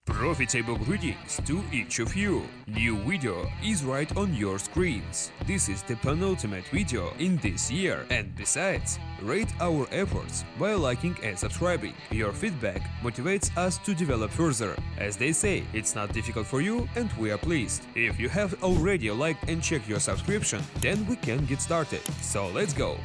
Profitable greetings to each of you. New video is right on your screens. This is the penultimate video in this year, and besides, rate our efforts by liking and subscribing. Your feedback motivates us to develop further. As they say, it's not difficult for you and we are pleased. If you have already liked and checked your subscription, then we can get started. So let's go.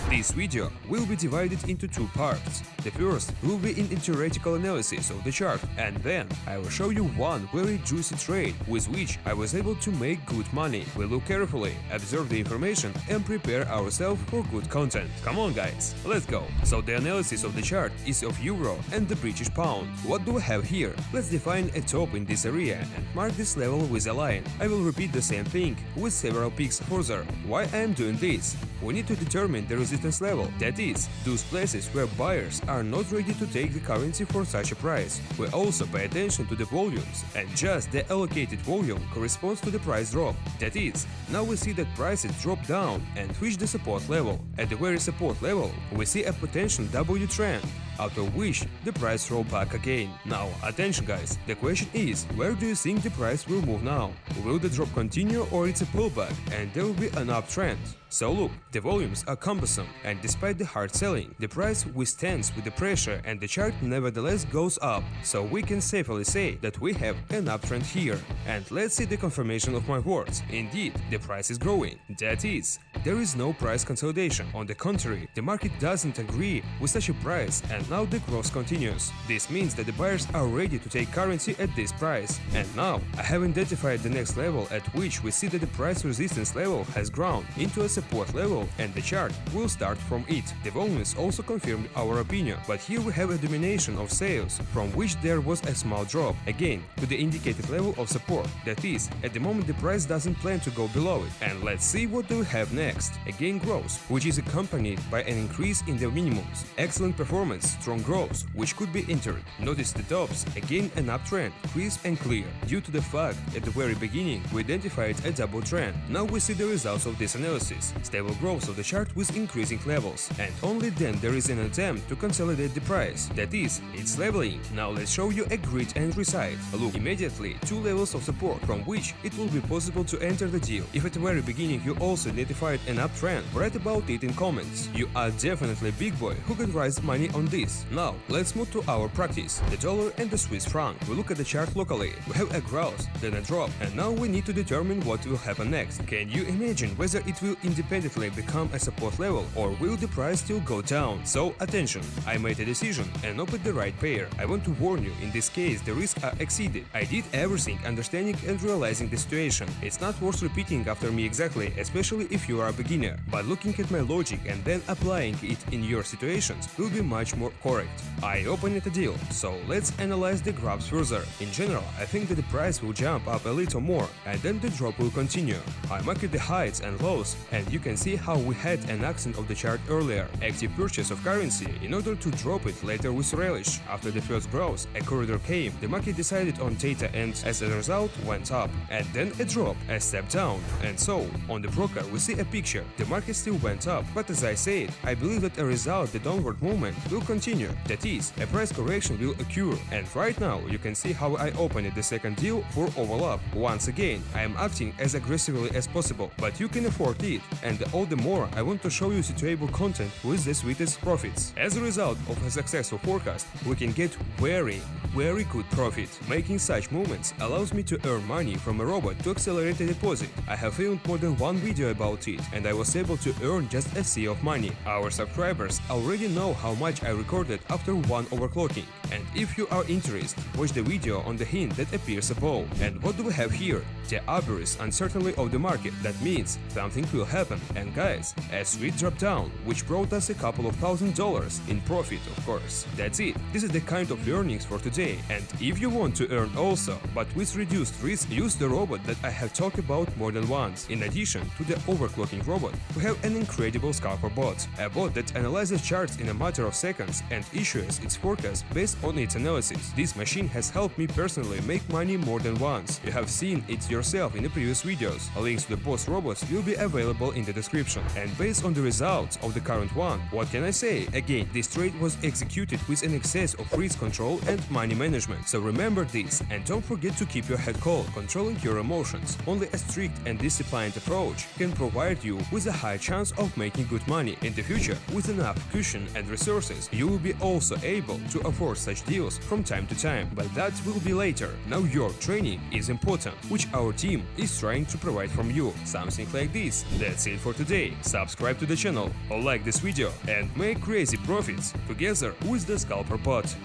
This video will be divided into two parts. The first will be in theoretical analysis of the chart, and then I will show you one very juicy trade with which I was able to make good money. We'll look carefully, observe the information and prepare ourselves for good content. Come on guys, let's go! So the analysis of the chart is of Euro and the British Pound. What do we have here? Let's define a top in this area and mark this level with a line. I will repeat the same thing with several peaks further. Why I am doing this? We need to determine the resistance level, that is, those places where buyers are not ready to take the currency for such a price. We also pay attention to the volumes, and just the allocated volume corresponds to the price drop. That is, now we see that prices drop down and reach the support level. At the very support level, we see a potential W trend, after which the price roll back again. Now, attention guys, the question is, where do you think the price will move now? Will the drop continue or it's a pullback and there will be an uptrend? So look, the volumes are cumbersome, and despite the hard selling, the price withstands with the pressure and the chart nevertheless goes up. So we can safely say that we have an uptrend here. And let's see the confirmation of my words. Indeed, the price is growing. That is, there is no price consolidation. On the contrary, the market doesn't agree with such a price, and now the growth continues. This means that the buyers are ready to take currency at this price. And now, I have identified the next level at which we see that the price resistance level has ground into a support level, and the chart will start from it. The volumes also confirmed our opinion, but here we have a domination of sales, from which there was a small drop, again, to the indicated level of support. That is, at the moment the price doesn't plan to go below it. And let's see what do we have next. Again growth, which is accompanied by an increase in the minimums. Excellent performance, strong growth, which could be entered. Notice the tops, again an uptrend, crisp and clear, due to the fact at the very beginning we identified a double trend. Now we see the results of this analysis. Stable growth of the chart with increasing levels, and only then there is an attempt to consolidate the price. That is, it's leveling. Now let's show you a grid and recite. Look, immediately two levels of support from which it will be possible to enter the deal. If at the very beginning you also identified an uptrend, write about it in comments. You are definitely a big boy who can raise money on this. Now let's move to our practice, the dollar and the Swiss franc. We look at the chart locally. We have a growth, then a drop, and now we need to determine what will happen next. Can you imagine whether it will independently become a support level, or will the price still go down? So attention, I made a decision and opened the right pair. I want to warn you, in this case the risks are exceeded. I did everything understanding and realizing the situation. It's not worth repeating after me exactly, especially if you are a beginner, but looking at my logic and then applying it in your situations will be much more correct. I opened a deal, so let's analyze the graphs further. In general, I think that the price will jump up a little more and then the drop will continue. I marked the heights and lows, and you can see how we had an accent of the chart earlier. Active purchase of currency in order to drop it later with relish. After the first growth, a corridor came, the market decided on theta and as a result went up, and then a drop, a step down, and so on the broker we see a picture. The market still went up, but as I said, I believe that a result the downward movement will continue. That is, a price correction will occur, and right now you can see how I opened the second deal for overlap. Once again, I am acting as aggressively as possible, but you can afford it, and all the more I want to show you situable content with the sweetest profits. As a result of a successful forecast, we can get very good profit. Making such movements allows me to earn money from a robot to accelerate a deposit. I have filmed more than one video about it, and I was able to earn just a sea of money. Our subscribers already know how much I recorded after one overclocking, and if you are interested, watch the video on the hint that appears above. And what do we have here? The aberrant uncertainty of the market. That means something will happen, and guys, a sweet drop down, which brought us a couple of $1,000 in profit, of course. That's it. This is the kind of earnings for today, and if you want to earn also, but with reduced risk, use the robot that I have talked about more than once. In addition to the overclocking robot, we have an incredible scalper bot, a bot that analyzes charts in a matter of seconds and issues its forecast based on its analysis. This machine has helped me personally make money more than once. You have seen it yourself in the previous videos. Links to the boss robots will be available in the description. And based on the results of the current one, what can I say? Again, this trade was executed with an excess of risk control and money management. So remember this, and don't forget to keep your head cool, controlling your emotions. Only a strict and disciplined approach can provide you with a high chance of making good money. In the future, with enough cushion and resources, you will be also able to afford such deals from time to time. But that will be later. Now your training is important, which our team is trying to provide from you. Something like this. That's it for today. Subscribe to the channel, like this video, and make crazy profits together with the Scalper Bot.